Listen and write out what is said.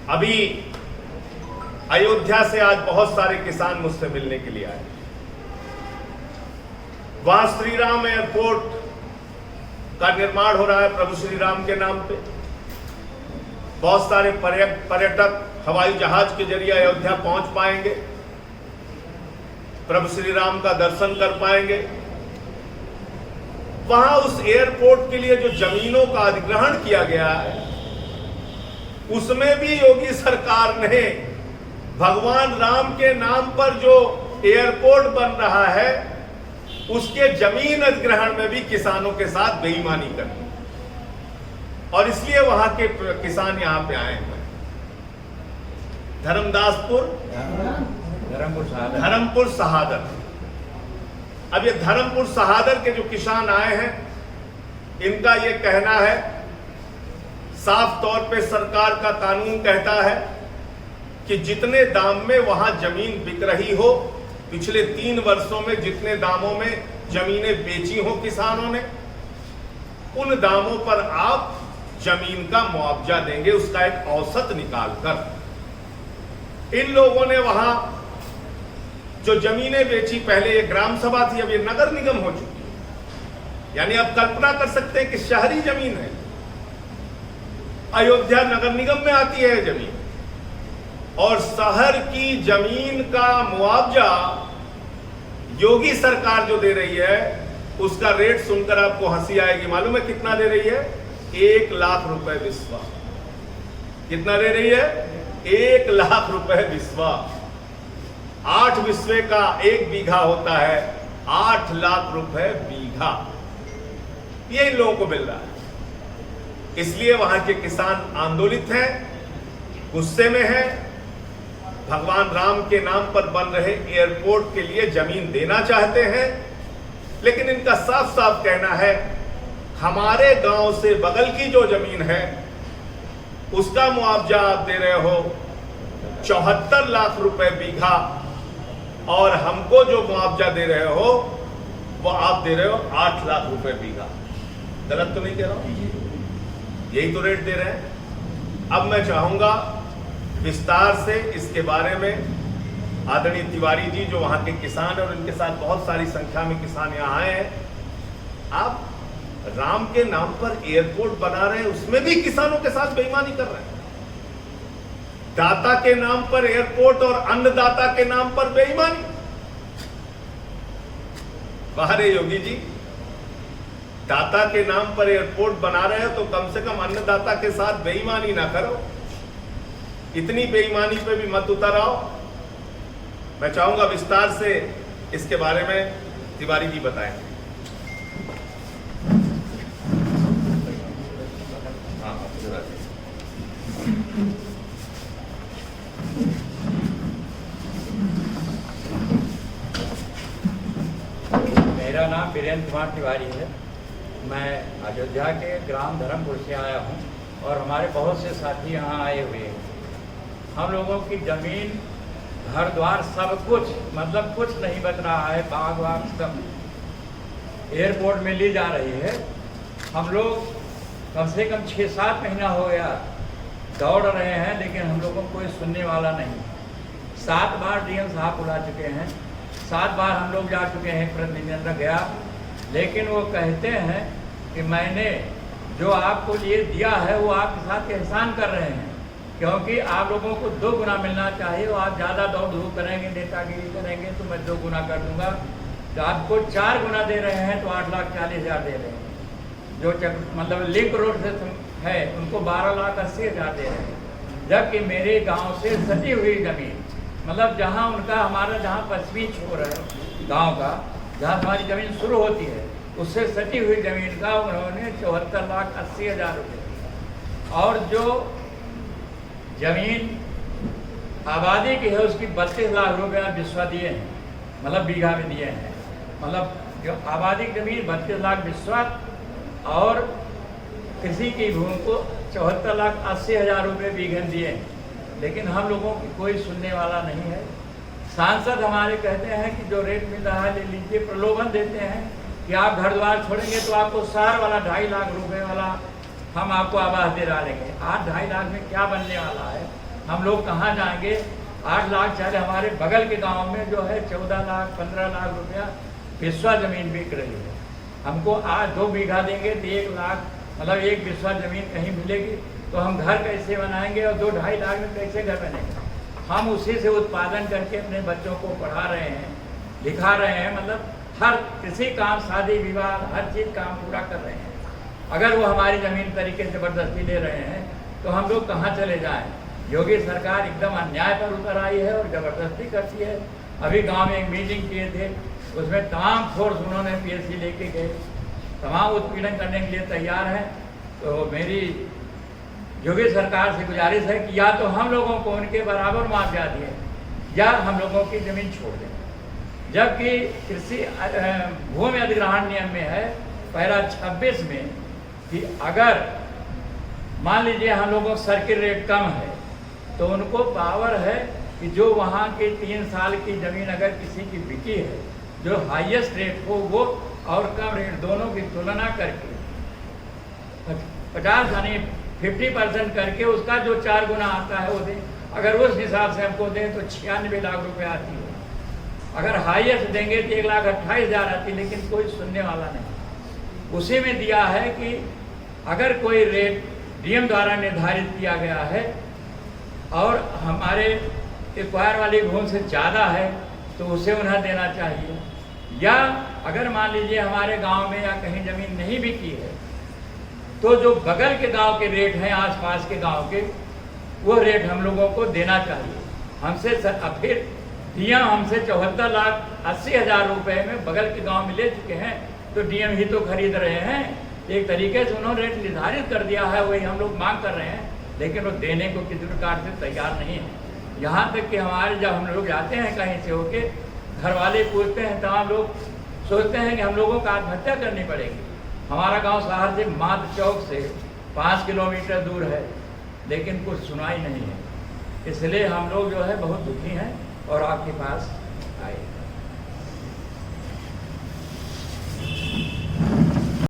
अभी अयोध्या से आज बहुत सारे किसान मुझसे मिलने के लिए आए। वहां श्री राम एयरपोर्ट का निर्माण हो रहा है प्रभु श्री राम के नाम पे। बहुत सारे पर्यटक हवाई जहाज के जरिए अयोध्या पहुंच पाएंगे, प्रभु श्री राम का दर्शन कर पाएंगे। वहां उस एयरपोर्ट के लिए जो जमीनों का अधिग्रहण किया गया है, उसमें भी योगी सरकार ने भगवान राम के नाम पर जो एयरपोर्ट बन रहा है, उसके जमीन अधिग्रहण में भी किसानों के साथ बेईमानी कर, और इसलिए वहां के किसान यहां पे आए हैं। धर्मपुर शहादत। अब ये धर्मपुर शहादत के जो किसान आए हैं, इनका ये कहना है, साफ तौर पे सरकार का कानून कहता है कि जितने दाम में वहां जमीन बिक रही हो, पिछले 3 वर्षों में जितने दामों में जमीनें बेची हो किसानों ने, उन दामों पर आप जमीन का मुआवजा देंगे, उसका एक औसत निकालकर। इन लोगों ने वहां जो जमीनें बेची, पहले ये ग्राम सभा थी, अब ये नगर निगम हो चुकी है। यानी आप कल्पना कर सकते हैं कि शहरी जमीन है, अयोध्या नगर निगम में आती है जमीन, और शहर की जमीन का मुआवजा योगी सरकार जो दे रही है, उसका रेट सुनकर आपको हंसी आएगी। मालूम है कितना दे रही है? 1 लाख रुपए बिस्वा। कितना दे रही है? 1 लाख रुपए बिस्वा। 8 बिस्वे का 1 बीघा होता है, 8 लाख रुपए बीघा, ये इन लोगों को मिल रहा है। इसलिए वहां के किसान आंदोलित हैं, गुस्से में हैं, भगवान राम के नाम पर बन रहे एयरपोर्ट के लिए जमीन देना चाहते हैं। लेकिन इनका साफ साफ कहना है, हमारे गांव से बगल की जो जमीन है, उसका मुआवजा आप दे रहे हो 74 लाख रुपए बीघा, और हमको जो मुआवजा दे रहे हो वो आप दे रहे हो 8 लाख रुपए बीघा। गलत तो नहीं कह रहा हूं? यही तो रेट दे रहे हैं। अब मैं चाहूंगा विस्तार से इसके बारे में आदरणीय तिवारी जी, जो वहां के किसान और इनके साथ बहुत सारी संख्या में किसान यहां आए हैं, आप राम के नाम पर एयरपोर्ट बना रहे हैं, उसमें भी किसानों के साथ बेईमानी कर रहे हैं। दाता के नाम पर एयरपोर्ट और अन्नदाता के नाम पर बेईमानी। बाहरे योगी जी, दाता के नाम पर एयरपोर्ट बना रहे हो तो कम से कम अन्नदाता के साथ बेईमानी ना करो। इतनी बेईमानी पे भी मत उतर आओ। मैं चाहूंगा विस्तार से इसके बारे में तिवारी जी बताएं। मेरा नाम वीरेंद्र कुमार तिवारी है। मैं अयोध्या के ग्राम धर्मपुर से आया हूँ, और हमारे बहुत से साथी यहाँ आए हुए हैं। हम लोगों की ज़मीन, घर द्वार, सब कुछ, मतलब कुछ नहीं बच रहा है, बाग वाग सब एयरपोर्ट में ली जा रही है। हम लोग कम से कम 6-7 महीना हो गया दौड़ रहे हैं, लेकिन हम लोगों को कोई सुनने वाला नहीं। 7 बार डीएम साहब बुला चुके हैं, 7 बार हम लोग जा चुके हैं, प्रतिनिधिमंडल तक गया, लेकिन वो कहते हैं कि मैंने जो आपको ये दिया है वो आपके साथ एहसान कर रहे हैं, क्योंकि आप लोगों को 2 गुना मिलना चाहिए। और आप ज़्यादा दौड़ धूप करेंगे, नेतागिरी करेंगे, तो मैं 2 गुना कर दूंगा। तो आपको 4 गुना दे रहे हैं, तो 8,40,000 दे रहे हैं। जो मतलब लिंक रोड से है, उनको 12,80,000 दे रहे हैं। जबकि मेरे गांव से सटी हुई ज़मीन, मतलब जहां उनका, हमारा जहां पश्चिमी छोर है गांव का, जहां हमारी ज़मीन शुरू होती है, उससे सटी हुई ज़मीन का उन्होंने 74,80,000 रुपये, और जो ज़मीन आबादी की है उसकी 32 लाख रुपये बिस्वा दिए हैं, मतलब बीघा में दिए हैं। मतलब जो आबादी की ज़मीन 32 लाख बिस्वा, और किसी की भूमि को 74,80,000 रुपये बीघे दिए हैं। लेकिन हम लोगों की कोई सुनने वाला नहीं है। सांसद हमारे कहते हैं कि जो रेट मिल रहा है ले लीजिए, प्रलोभन देते हैं कि आप घर द्वार छोड़ेंगे तो आपको शहर वाला 2.5 लाख रुपए वाला हम आपको आवास दे डालेंगे। आज 2.5 लाख में क्या बनने वाला है? हम लोग कहाँ जाएंगे? 8 लाख चाहे हमारे बगल के गांव में जो है 14 लाख 15 लाख रुपया बिस्वा ज़मीन बिक रही है। हमको आज 2 बीघा देंगे तो 1 लाख, मतलब 1 बिस्वा ज़मीन कहीं मिलेगी तो हम घर कैसे बनाएंगे? और 2-2.5 लाख में कैसे घर बनेंगे? हम उसी से उत्पादन करके अपने बच्चों को पढ़ा रहे हैं, लिखा रहे हैं, मतलब हर किसी काम, शादी विवाह, हर चीज़ काम पूरा कर रहे हैं। अगर वो हमारी ज़मीन तरीके से ज़बरदस्ती ले रहे हैं तो हम लोग कहाँ चले जाएं? योगी सरकार एकदम अन्याय पर उतर आई है और ज़बरदस्ती करती है। अभी गांव में एक मीटिंग किए थे, उसमें तमाम फोर्स उन्होंने PSC लेके गए, तमाम उत्पीड़न करने के लिए तैयार हैं। तो मेरी योगी सरकार से गुजारिश है कि या तो हम लोगों को उनके बराबर मुआवजा दिए या हम लोगों की ज़मीन छोड़ दें। जबकि कृषि भूमि अधिग्रहण नियम में है पैरा 26 में कि अगर मान लीजिए हम लोगों का सर्किल रेट कम है तो उनको पावर है कि जो वहाँ के 3 साल की ज़मीन अगर किसी की बिकी है, जो हाईएस्ट रेट हो वो और कम रेट दोनों की तुलना करके 50 यानी 50% करके उसका जो 4 गुना आता है वो दें। अगर उस हिसाब से हमको दें तो 96 लाख रुपए आती है। अगर हाईएस्ट देंगे तो 1,28,000 आती, लेकिन कोई सुनने वाला नहीं। उसी में दिया है कि अगर कोई रेट DM द्वारा निर्धारित किया गया है और हमारे एक्वायर वाली भूमि से ज़्यादा है तो उसे उन्हें देना चाहिए। या अगर मान लीजिए हमारे गांव में या कहीं ज़मीन नहीं बिकी है तो जो बगल के गांव के रेट हैं, आसपास के गांव के, वो रेट हम लोगों को देना चाहिए। हमसे फिर DM हमसे 74,80,000 रुपए में बगल के गांव में ले चुके हैं, तो DM ही तो खरीद रहे हैं। एक तरीके से उन्होंने रेट निर्धारित कर दिया है, वही हम लोग मांग कर रहे हैं, लेकिन वो देने को किसी प्रकार से तैयार नहीं है। यहाँ तक कि हमारे जब हम लोग जाते हैं कहीं से होके, घर वाले पूछते हैं, तमाम लोग सोचते हैं कि हम लोगों को आत्महत्या करनी पड़ेगी। हमारा गांव शहर से मात्र चौक से 5 किलोमीटर दूर है, लेकिन कुछ सुनाई नहीं है। इसलिए हम लोग जो है बहुत दुखी हैं और आपके पास आए।